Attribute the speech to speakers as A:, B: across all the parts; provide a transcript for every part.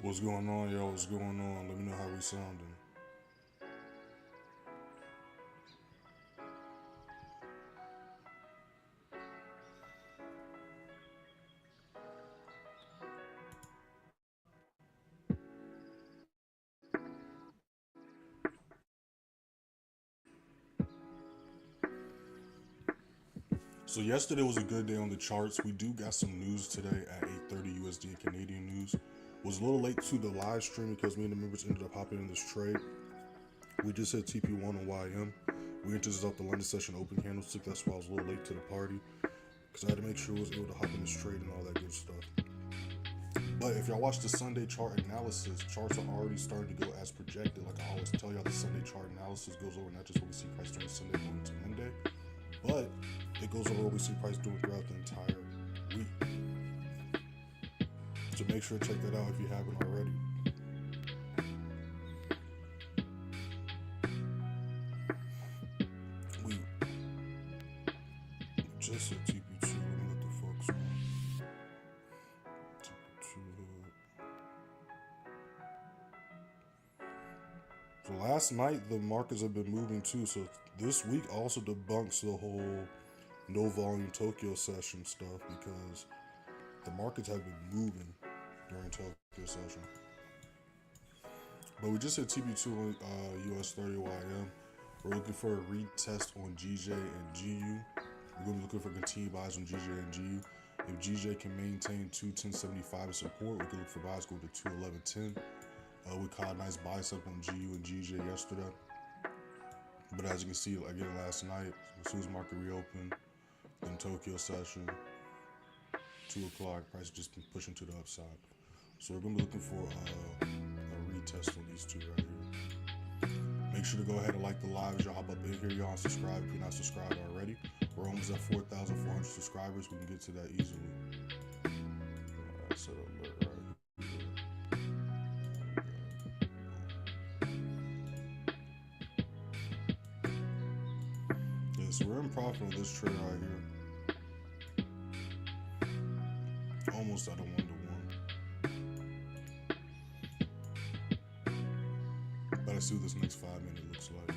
A: What's going on, y'all? What's going on? Let me know how we sounding. So yesterday was a good day on the charts. We do got some news today at 8:30 USD and Canadian news. Was a little late to the live stream because me and the members ended up hopping in this trade. We just hit TP1 on YM. We entered this off the London session open candlestick. That's why I was a little late to the party, because I had to make sure I was able to hop in this trade and all that good stuff. But if y'all watch the Sunday chart analysis, charts are already starting to go as projected. Like I always tell y'all, the Sunday chart analysis goes over not just what we see price during Sunday going to Monday, but it goes over what we see price doing throughout the entire week. So make sure to check that out if you haven't already. We just hit TP2. Let me let the folks know. So last night the markets have been moving too. So this week also debunks the whole no volume Tokyo session stuff, because the markets have been moving during Tokyo session. But we just hit TP2 on US30 YM. We're looking for a retest on GJ and GU. We're going to be looking for continued buys on GJ and GU. If GJ can maintain 210.75 as support, we can look for buys going to 211.10. We caught a nice bicep on GU and GJ yesterday. But as you can see, again, last night, as soon as market reopened, in Tokyo session, 2 o'clock, price just been pushing to the upside. So we're going to be looking for a retest on these two right here. Make sure to go ahead and like the live as y'all hop up in here. Y'all subscribe if you're not subscribed already. We're almost at 4,400 subscribers. We can get to that easily. That's an alert right here. Yeah, so we're in profit on this trade right here. Almost at a 1-to-1. But I see what this next 5 minute looks like.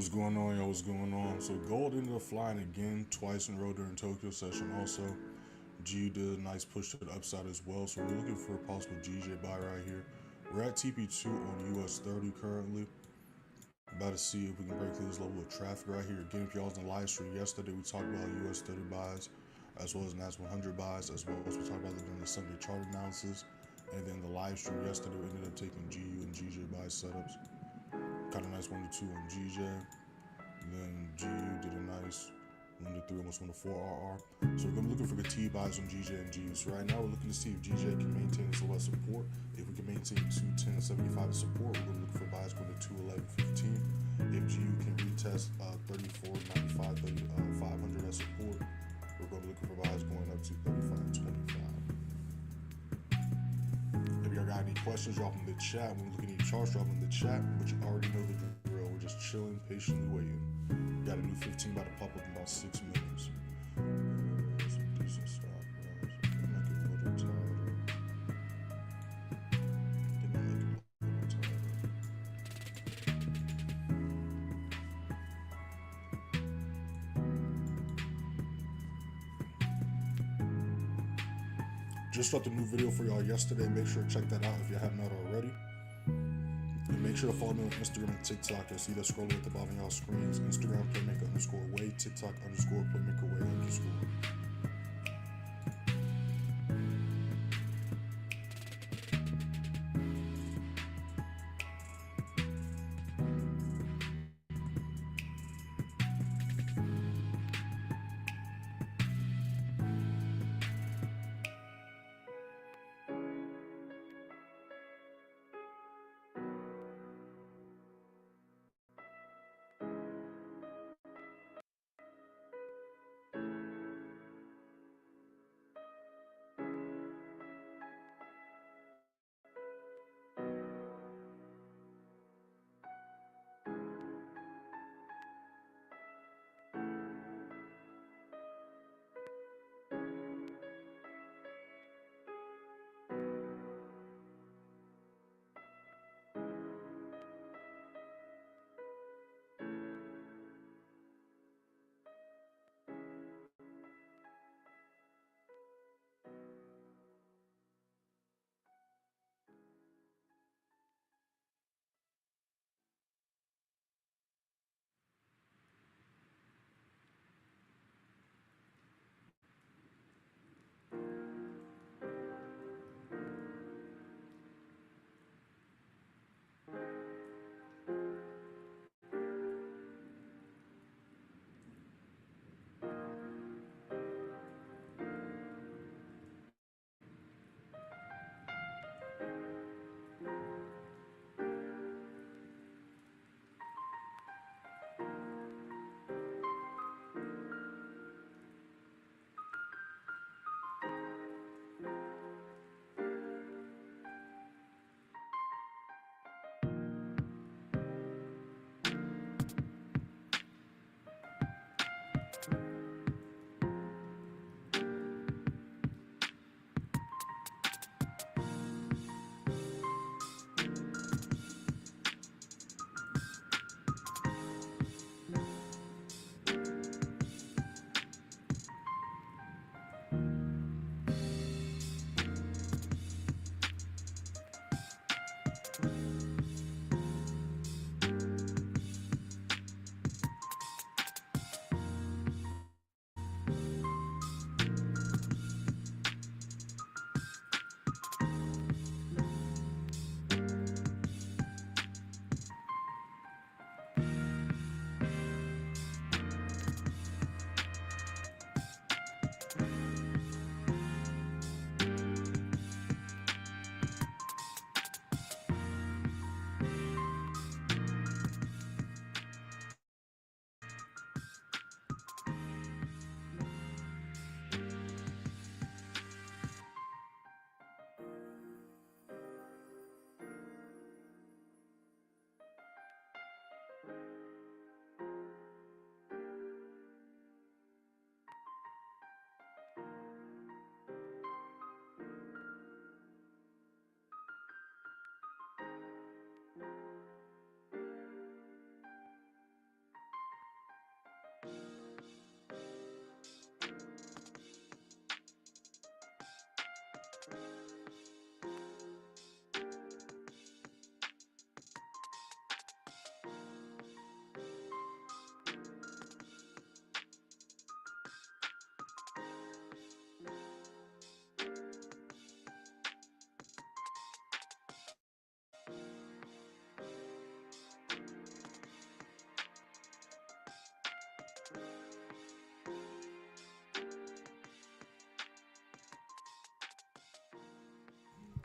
A: What's going on, y'all? What's going on? So gold ended up flying again twice in a row during Tokyo session. Also, GU did a nice push to the upside as well. So we're looking for a possible GJ buy right here. We're at TP2 on US30 currently. About to see if we can break through this level of traffic right here. Again, if y'all was in the live stream yesterday, we talked about US30 buys, as well as NAS100 buys, as well as we talked about them during the Sunday chart analysis. And then the live stream yesterday, we ended up taking GU and GJ buy setups. Kind of nice 1-2 on GJ. And then GU did a nice 1-3, almost 1-4 RR. So we're going to be looking for good T buys on GJ and GU. So right now we're looking to see if GJ can maintain this level of support. If we can maintain 210.75 as support, we're going to look for buys going to 211.15. If GU can retest 34.95, 500 as support, we're going to be looking for buys going up to 35.25. If y'all got any questions, drop them in the chat. When we look at any charts, drop them in the chat. But you already know the drill. We're just chilling, patiently waiting. Got a new 15 about to pop up in about 6 minutes. Some decent stock, guys. I'm not getting a little tired. Just dropped a new video for y'all yesterday. Make sure to check that out if you have not already. And make sure to follow me on Instagram and TikTok. You'll see that scrolling at the bottom of y'all screens. Instagram playmaker_way, TikTok _playmakerway_.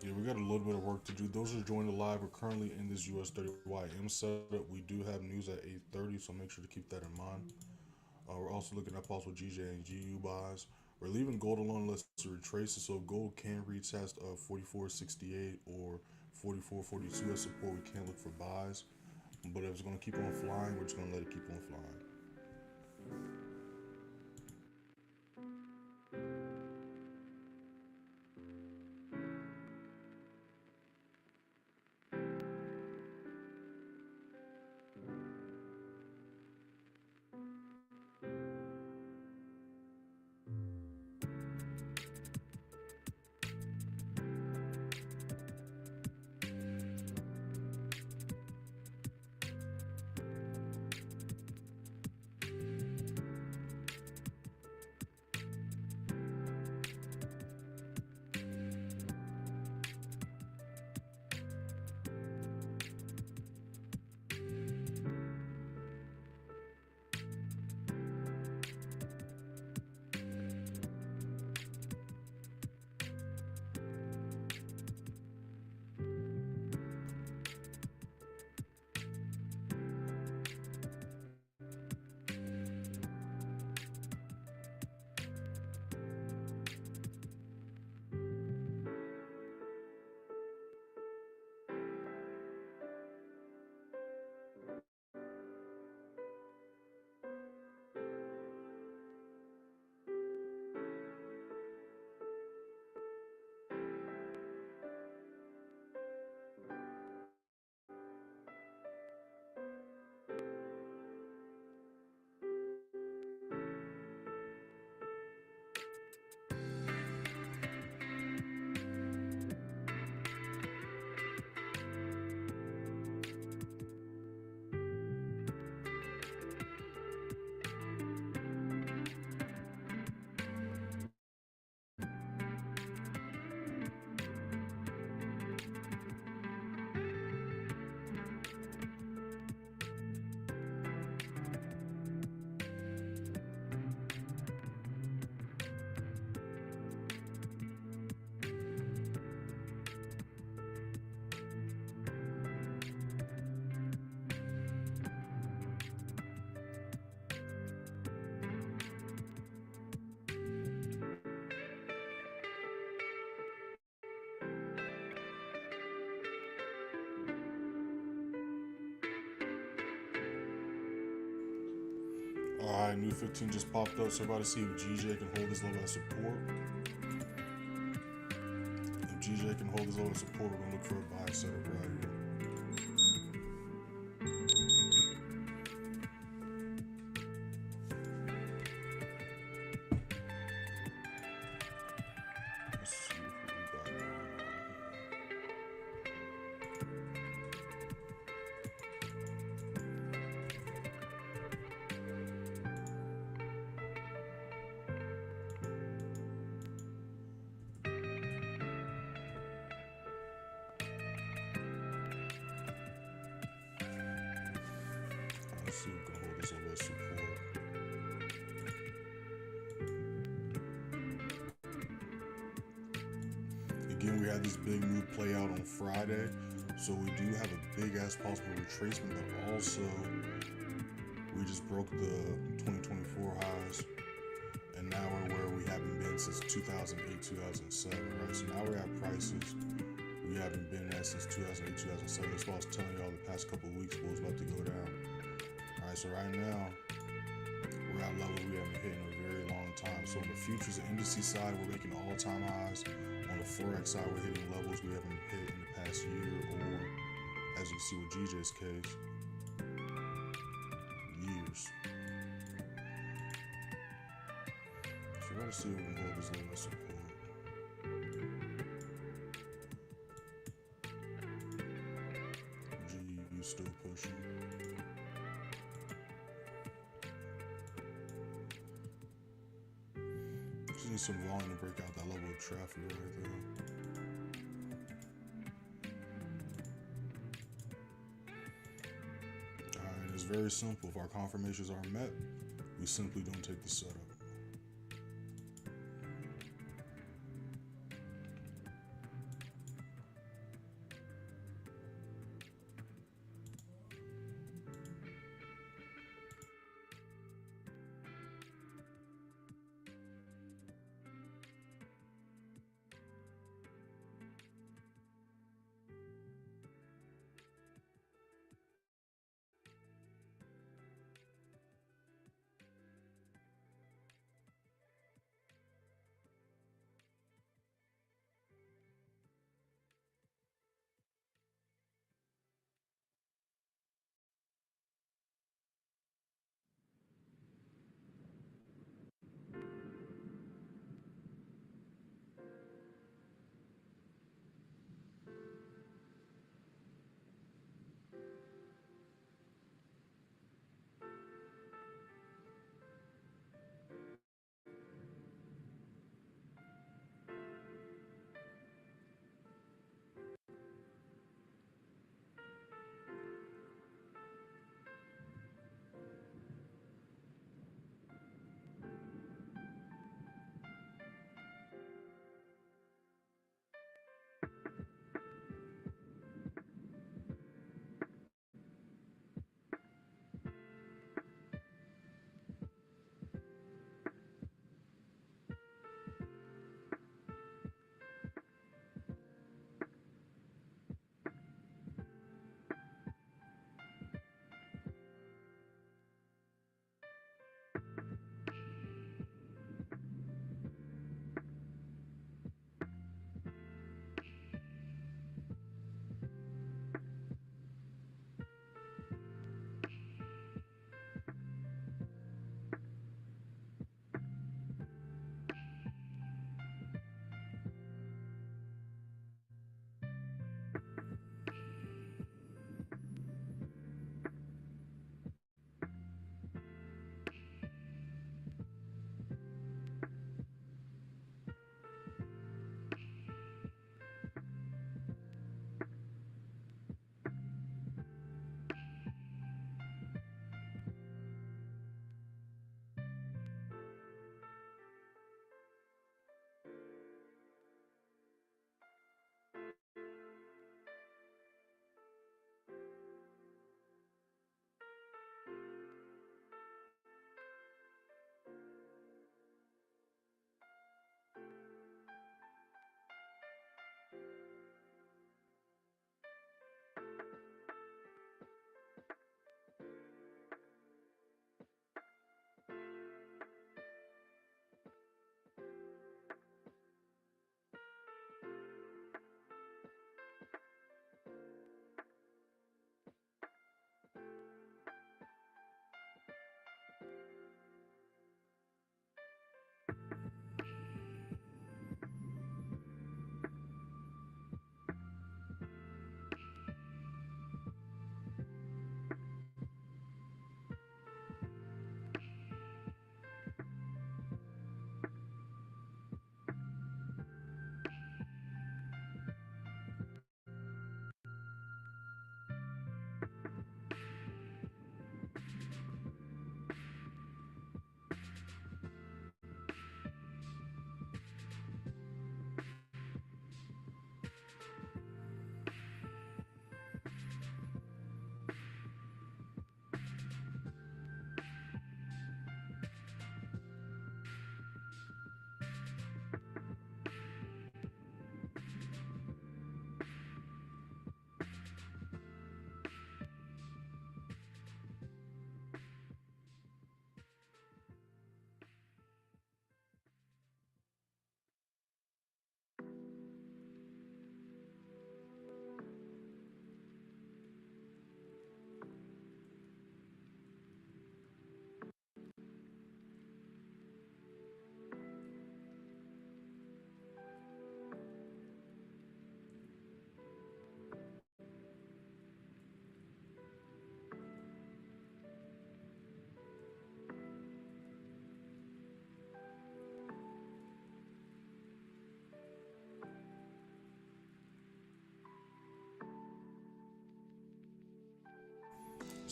A: Yeah, we got a little bit of work to do. Those who are joining the live, we're currently in this US30 YM setup. We do have news at 8:30, so make sure to keep that in mind. We're also looking at possible GJ and GU buys. We're leaving gold alone unless it retraces, so gold can retest 44.68 or 44.42 as support. We can't look for buys, but if it's going to keep on flying, we're just going to let it keep on flying. Alright, new 15 just popped up, so we're about to see if GJ can hold this level of support. If GJ can hold this level of support, we're going to look for a buy setup right here. Let's see what we got going on. Let's see if we can hold this level of support. Again, we had this big move play out on Friday, so we do have a big ass possible retracement, but also we just broke the 2024 highs, and now we're where we haven't been since 2008, 2007, right? So now we're at prices we haven't been at since 2008, 2007. That's why I was telling y'all the past couple of weeks was about to go down. Alright, so right now, we're at levels we haven't hit in a very long time. So on the futures and indices side, we're making all-time highs. On the Forex side, we're hitting levels we haven't hit in the past year, or, as you can see with GJ's case, years. So we're going to see if we can hold this level of support. GU still pushing. Just need some volume to break out that level of traffic right there. Alright, it's very simple. If our confirmations are met, we simply don't take the setup.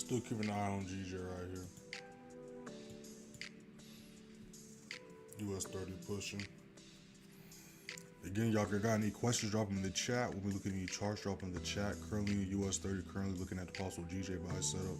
A: Still keeping an eye on GJ right here. US30 pushing. Again, y'all, if you got any questions, drop them in the chat. We'll be looking at any charts, drop them in the chat. Currently, US30, currently looking at the possible GJ buy setup.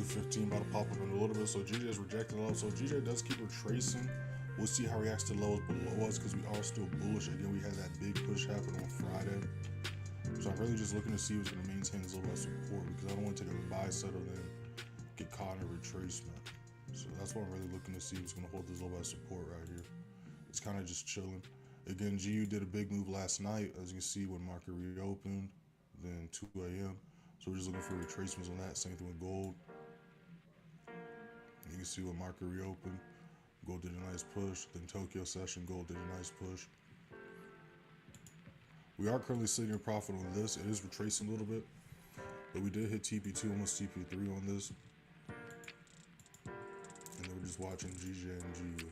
A: U15 about to pop up in a little bit. So GJ is rejecting low. So GJ does keep retracing. We'll see how he reacts to lows below us because we are still bullish. Again, we had that big push happen on Friday. So I'm really just looking to see who's going to maintain this little bit of support because I don't want to take a buy settle then get caught in a retracement. So that's what I'm really looking to see who's going to hold this little bit of support right here. it's kind of just chilling. Again, GU did a big move last night, as you can see when market reopened, then 2 a.m. So we're just looking for retracements on that. Same thing with gold. You can see when market reopened, gold did a nice push. Then Tokyo session, gold did a nice push. We are currently sitting in profit on this. It is retracing a little bit, but we did hit TP2, almost TP3 on this. And then we're just watching GJ and GU.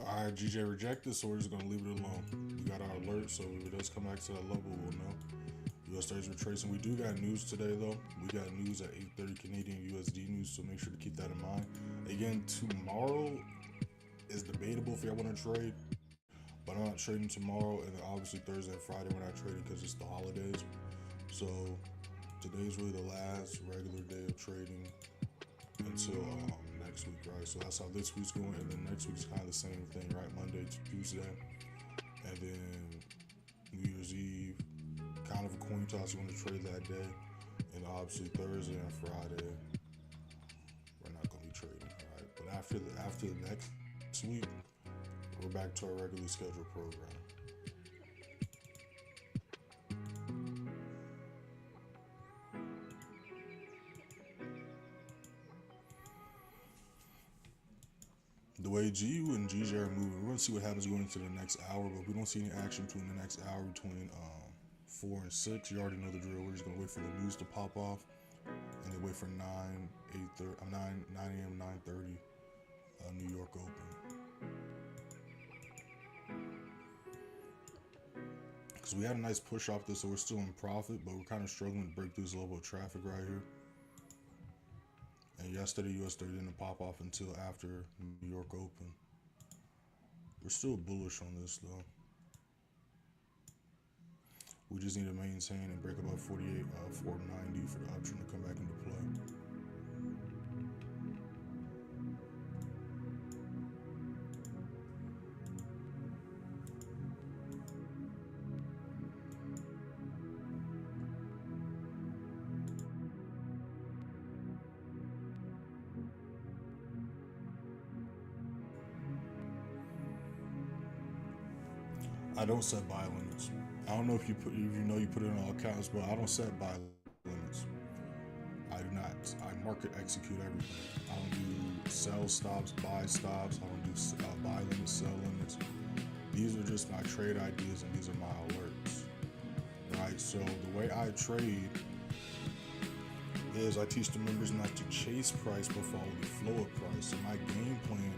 A: Alright, GJ rejected, so we're just gonna leave it alone. We got our alert, so if it does come back to that level, we'll know. US30 is retracing. We do got news today, though. We got news at 8:30 Canadian USD news, so make sure to keep that in mind. Again, tomorrow is debatable if y'all want to trade, but I'm not trading tomorrow, and then obviously Thursday and Friday we're not trading because it's the holidays. So today's really the last regular day of trading until next week, right? So that's how this week's going, and then next week's kind of the same thing, right? Monday to Tuesday, and then New Year's Eve, kind of a coin toss. You want to trade that day, and obviously Thursday and Friday we're not going to be trading, right? But after the next week, we're back to our regularly scheduled program. The the way GU and GJ are moving, we're going to see what happens going into the next hour, but we don't see any action between the next hour between 4 and 6. You already know the drill. We're just going to wait for the news to pop off and then wait for 9 a.m., 9:30 New York Open. Because we had a nice push off this, so we're still in profit, but we're kind of struggling to break through this level of traffic right here. And yesterday, US30 didn't pop off until after New York Open. We're still bullish on this though. We just need to maintain and break above 48, 490 for the uptrend to come back into play. I don't set buy limits. I don't know if you put it in all accounts, but I don't set buy limits. I do not. I market execute everything. I don't do sell stops, buy stops. I don't do buy limits, sell limits. These are just my trade ideas and these are my alerts. Right? So the way I trade is I teach the members not to chase price but follow the flow of price. So my game plan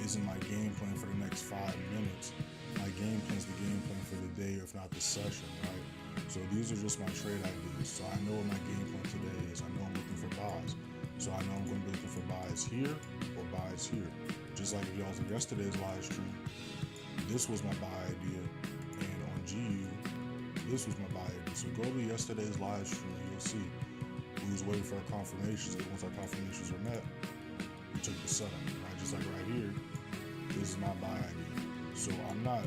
A: isn't my game plan for the next 5 minutes. My game plan is the game plan for the day, if not the session, right? So these are just my trade ideas. So I know what my game plan today is. I know I'm looking for buys. So I know I'm going to be looking for buys here or buys here. Just like if y'all was in yesterday's live stream, this was my buy idea. And on GU, this was my buy idea. So go to yesterday's live stream, you'll see we was waiting for our confirmations. And once our confirmations are met, we took the setup, right? Just like right here, this is my buy idea. So I'm not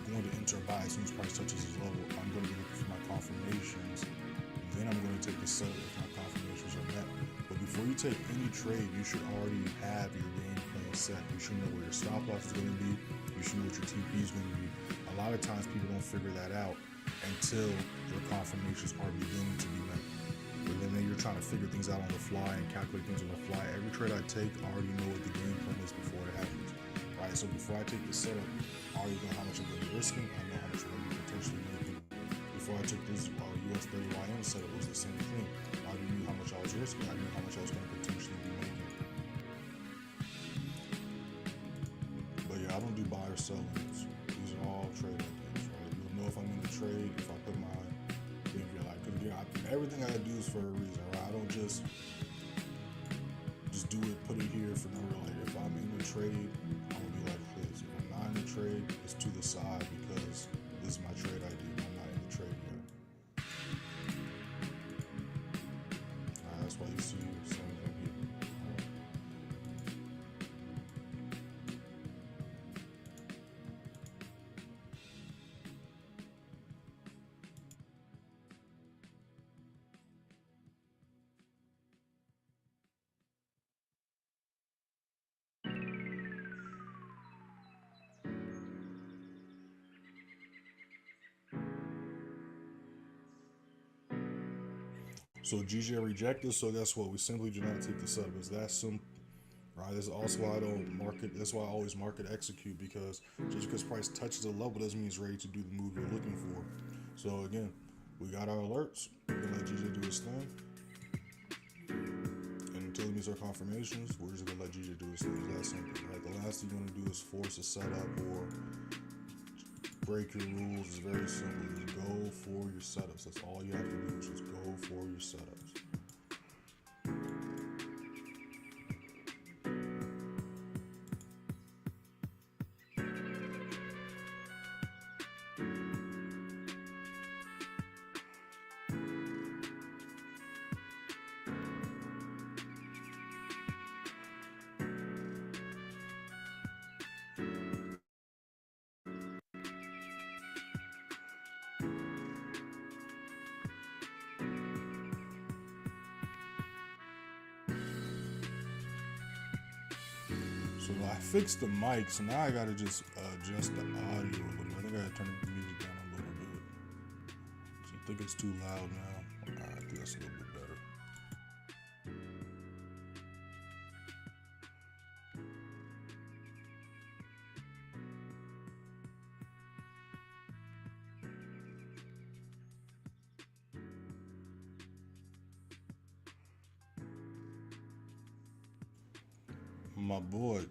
A: going to enter a buy as soon as price touches this level. I'm going to be looking for my confirmations. Then I'm going to take the setup if my confirmations are met. But before you take any trade, you should already have your game plan set. You should know where your stop loss is going to be. You should know what your TP is going to be. A lot of times people don't figure that out until their confirmations are beginning to be met. But then you're trying to figure things out on the fly and calculate things on the fly. Every trade I take, I already know what the game plan is before it happens. Right, so before I take the setup, I already know how much I'm going to be risking. I know how much I'm going to be potentially making. Before I took this US30 YM setup, it was the same thing. I already knew how much I was risking. I knew how much I was going to potentially be making. But yeah, I don't do buy or sell limits. These are all trade ideas, right? You'll know if I'm in the trade if I put my thing here. Like, because again, everything I do is for a reason, right? I don't just do it, put it here for no real. Like, if I'm in the trade, I'm gonna be like this. If I'm not in the trade, it's to the side because this is my trade idea. I'm not in the trade yet. That's why you see the same thing here. So GJ rejected, so guess what? We simply do not take the setup. It's that simple, right? This is also why I don't market. That's why I always market execute, because just because price touches a level doesn't mean it's ready to do the move you're looking for. So again, we got our alerts. We're gonna let GJ do his thing, and until he meets our confirmations, we're just gonna let GJ do his thing. It's that simple, right? The last thing you want to do is force a setup or break your rules. Is very simple. Just go for your setups. That's all you have to do. Is just go for your setups. So I fixed the mic, so now I gotta just adjust the audio a little bit. I think I gotta turn the music down a little bit. So I think it's too loud now. I think that's a little bit better. My boy,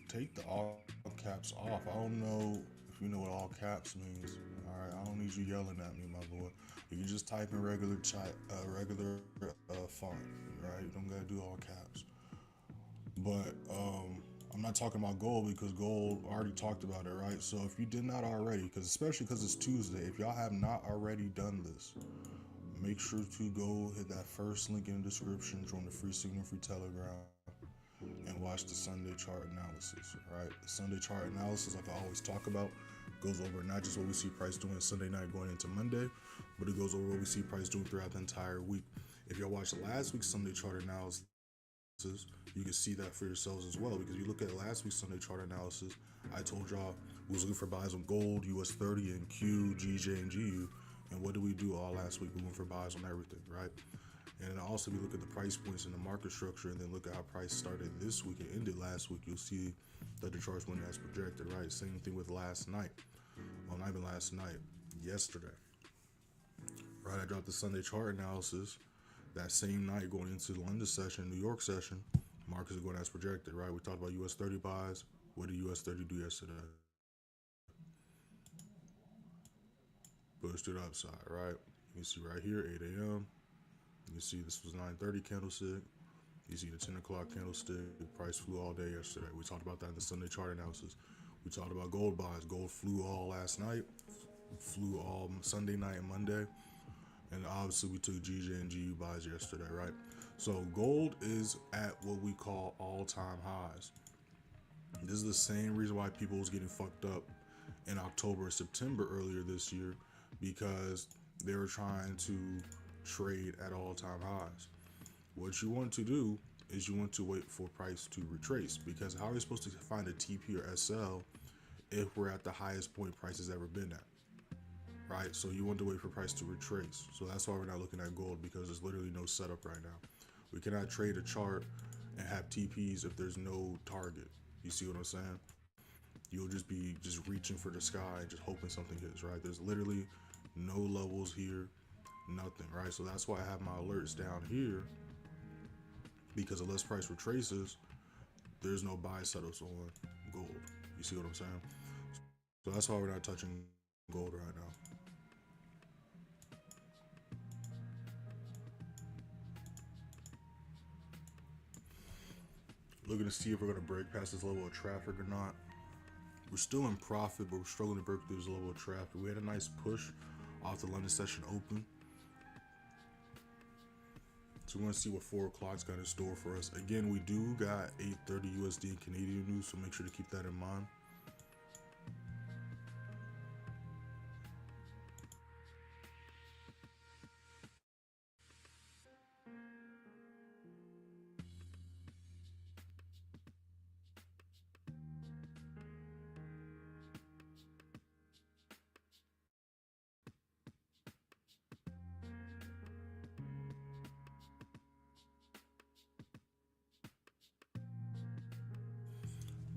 A: take the all caps off. I don't know if you know what all caps means. All right, I don't need you yelling at me, my boy. You can just type in regular font, right? You don't gotta do all caps. But I'm not talking about gold because gold I already talked about it, right? So if you did not already, because especially because it's Tuesday, if y'all have not already done this, make sure to go hit that first link in the description, join the free Signal Free Telegram, and watch the Sunday chart analysis, right? The Sunday chart analysis, like I always talk about, goes over not just what we see price doing Sunday night going into Monday, but it goes over what we see price doing throughout the entire week. If y'all watched last week's Sunday chart analysis, you can see that for yourselves as well. Because if you look at last week's Sunday chart analysis, I told y'all we was looking for buys on gold, US30, and Q, GJ, and GU. And what did we do all last week? We went for buys on everything, right? And then also, we look at the price points in the market structure, and then look at how price started this week and ended last week. You'll see that the charts went as projected, right? Same thing with last night. Well, not even last night, yesterday, right? I dropped the Sunday chart analysis. That same night going into the London session, New York session, markets are going as projected, right? We talked about US30 buys. What did US30 do yesterday? Pushed it upside, right? You can see right here, 8 a.m. You can see this was 9:30 candlestick. You see the 10 o'clock candlestick. The price flew all day yesterday. We talked about that in the Sunday chart analysis. We talked about gold buys. Gold flew all last night, flew all Sunday night and Monday. And obviously we took GJ and GU buys yesterday, right? So gold is at what we call all-time highs. This is the same reason why people was getting fucked up in October and September earlier this year, because they were trying to trade at all-time highs. What you want to do is you want to wait for price to retrace, because how are you supposed to find a TP or SL if we're at the highest point price has ever been at? Right, so you want to wait for price to retrace. So that's why we're not looking at gold, because there's literally no setup right now. We cannot trade a chart and have TPs if there's no target. You see what I'm saying? You'll just be just reaching for the sky and just hoping something hits, right? There's literally no levels here, nothing, right? So that's why I have my alerts down here, because unless price retraces, there's no buy setups on gold. You see what I'm saying? So that's why we're not touching gold right now. Looking to see if we're going to break past this level of traffic or not. We're still in profit, but we're struggling to break through this level of traffic. We had a nice push off the London session open. So we're going to see what 4 o'clock's got in store for us. Again, we do got 8:30 USD and Canadian news, so make sure to keep that in mind.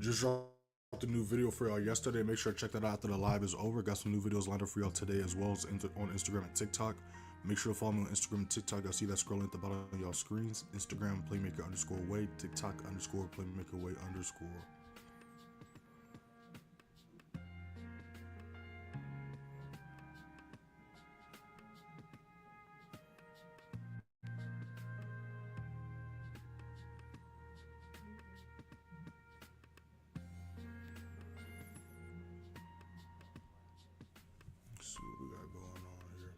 A: Just dropped a new video for y'all yesterday. Make sure to check that out after the live is over. Got some new videos lined up for y'all today, as well as on Instagram and TikTok. Make sure to follow me on Instagram and TikTok. I see that scrolling at the bottom of y'all screens. Instagram playmaker_way, TikTok _playmakerway_. Let's see what we got going on here.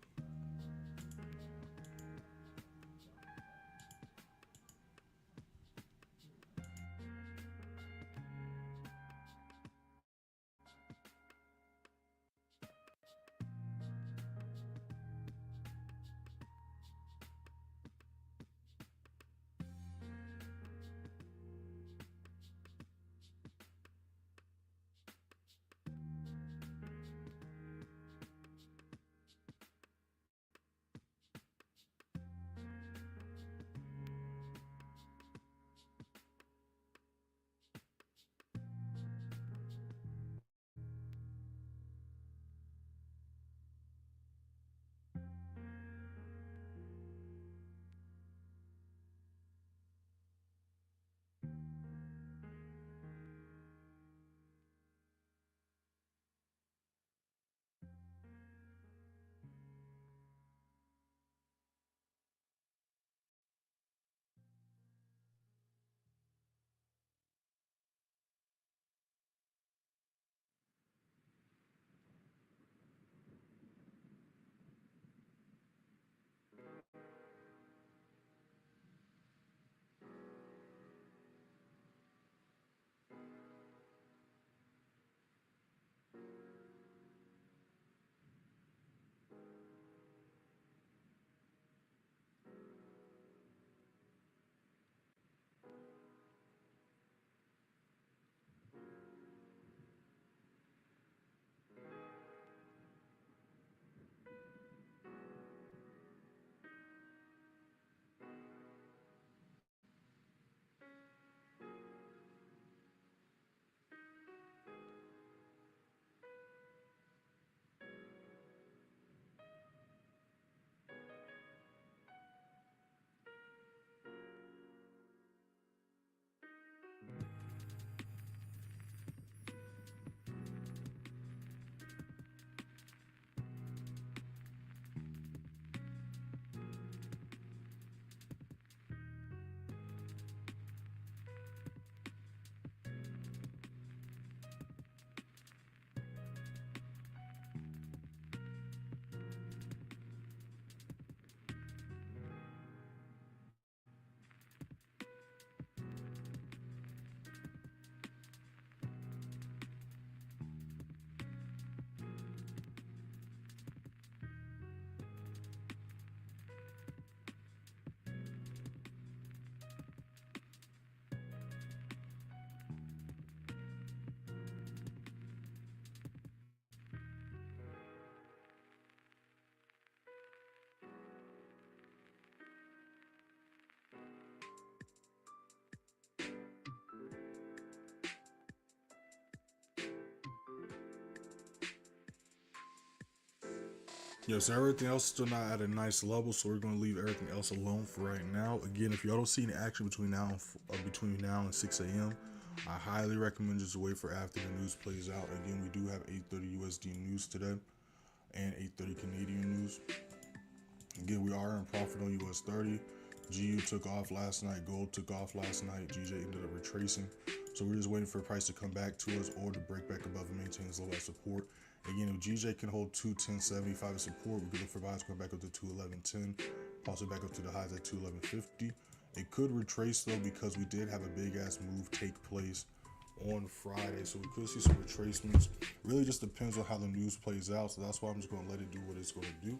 A: Yeah, so everything else is still not at a nice level, so we're going to leave everything else alone for right now. Again, if y'all don't see any action between now and 6 a.m., I highly recommend just wait for after the news plays out. Again, we do have 8:30 USD news today and 8:30 Canadian news. Again, we are in profit on US30. GU took off last night. Gold took off last night. GJ ended up retracing. So we're just waiting for the price to come back to us or to break back above and maintain this level of support. Again, if GJ can hold 210.75 as support, we can look for buys going back up to 211.10, possibly back up to the highs at 211.50. It could retrace though because we did have a big ass move take place on Friday, so we could see some retracements. Really just depends on how the news plays out, so that's why I'm just going to let it do what it's going to do.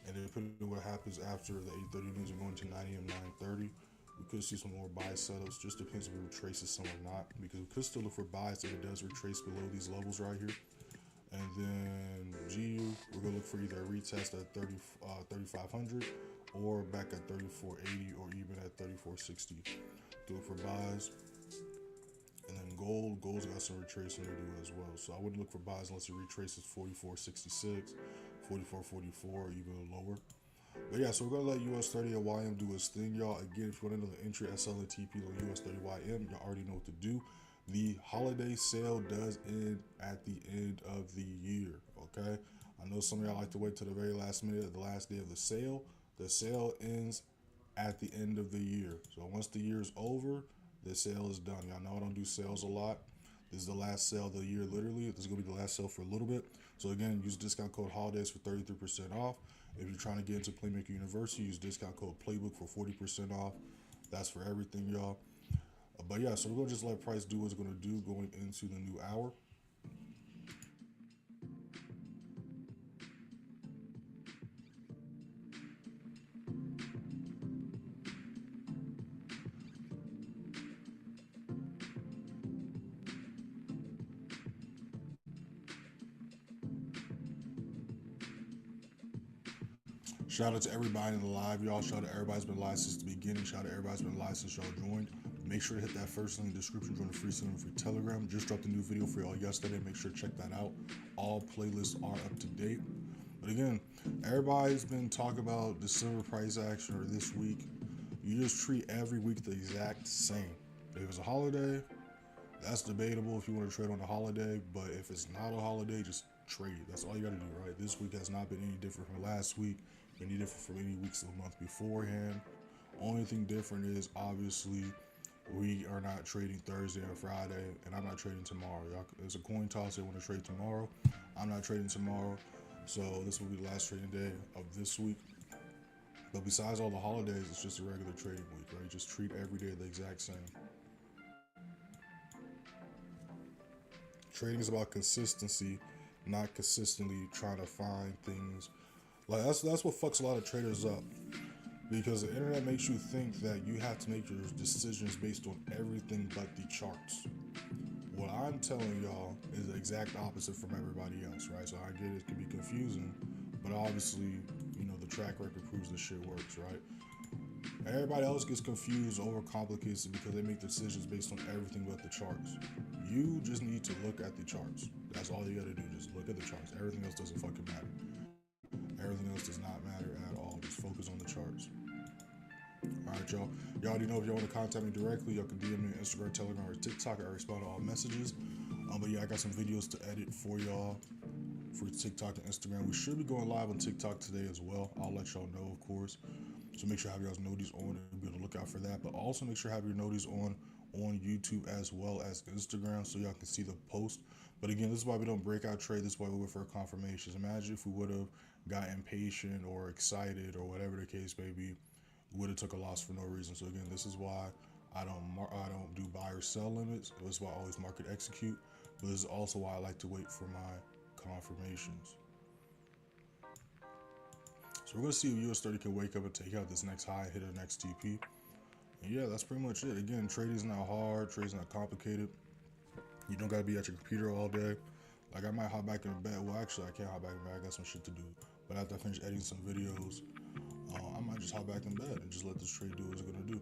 A: And then depending on what happens after the 8:30 news and going to 9 a.m., 9:30, we could see some more buy setups. Just depends if it retraces some or not, because we could still look for buys if it does retrace below these levels right here. And then GU, we're gonna look for either a retest at 3,500 or back at 34.80 or even at 34.60. Do it for buys. And then gold's got some retracing to do as well. So I wouldn't look for buys unless it retraces 44.66, 44.44, or even lower. But yeah, so we're gonna let US30 and YM do its thing, y'all. Again, if you want to know the entry, SL and TP on US30 YM, y'all already know what to do. The holiday sale does end at the end of the year. Okay, I know some of y'all like to wait till the very last minute, the last day of the sale. The sale ends at the end of the year. So once the year is over, the sale is done. Y'all know I don't do sales a lot. This is the last sale of the year, literally. This is going to be the last sale for a little bit. So again, use discount code HOLIDAYS for 33% off. If you're trying to get into Playmaker University, use discount code PLAYBOOK for 40% off. That's for everything, y'all. But yeah, so we're going to just let price do what it's going to do going into the new hour. Shout out to everybody in the live, y'all. Shout out to everybody's been live since the beginning. Shout out to everybody's been live since y'all joined. Make sure to hit that first link in the description. Join the free system for Telegram. Just dropped a new video for y'all yesterday. Make sure to check that out. All playlists are up to date. But again, everybody's been talking about December price action or this week. You just treat every week the exact same. If it's a holiday, that's debatable if you want to trade on a holiday. But if it's not a holiday, just trade. That's all you got to do, right? This week has not been any different from last week, any different from any weeks of the month beforehand. Only thing different is obviously we are not trading Thursday or Friday, and I'm not trading tomorrow. It's a coin toss. They want to trade tomorrow. I'm not trading tomorrow, so this will be the last trading day of this week. But besides all the holidays, it's just a regular trading week, right? Just treat every day the exact same. Trading is about consistency, not consistently trying to find things. Like that's what fucks a lot of traders up, because the internet makes you think that you have to make your decisions based on everything but the charts. What I'm telling y'all is the exact opposite from everybody else, right? So I get it can be confusing, but obviously, the track record proves this shit works, right? Everybody else gets confused, overcomplicates it because they make decisions based on everything but the charts. You just need to look at the charts. That's all you gotta do. Just look at the charts. Everything else doesn't fucking matter. Everything else does not matter at all. Just focus on the charts. Alright, y'all. Y'all already know if y'all want to contact me directly, y'all can DM me on Instagram, Telegram, or TikTok. I respond to all messages. But yeah, I got some videos to edit for y'all for TikTok and Instagram. We should be going live on TikTok today as well. I'll let y'all know, of course. So make sure to have y'all's notice on and be able to look out for that. But also make sure to have your notice on YouTube as well as Instagram so y'all can see the post. But again, this is why we don't break out trade. This is why we wait for confirmations. Imagine if we would have got impatient or excited or whatever the case may be, we would have took a loss for no reason. So again, this is why I don't do buy or sell limits. This is why I always market execute. But this is also why I like to wait for my confirmations. So we're gonna see if US30 can wake up and take out this next high, hit our next TP. And yeah, that's pretty much it. Again, trading is not hard, trading is not complicated. You don't gotta be at your computer all day. Like I might hop back in bed. Well, actually, I can't hop back in bed. I got some shit to do. But after I finish editing some videos, I might just hop back in bed and just let this trade do what it's gonna do.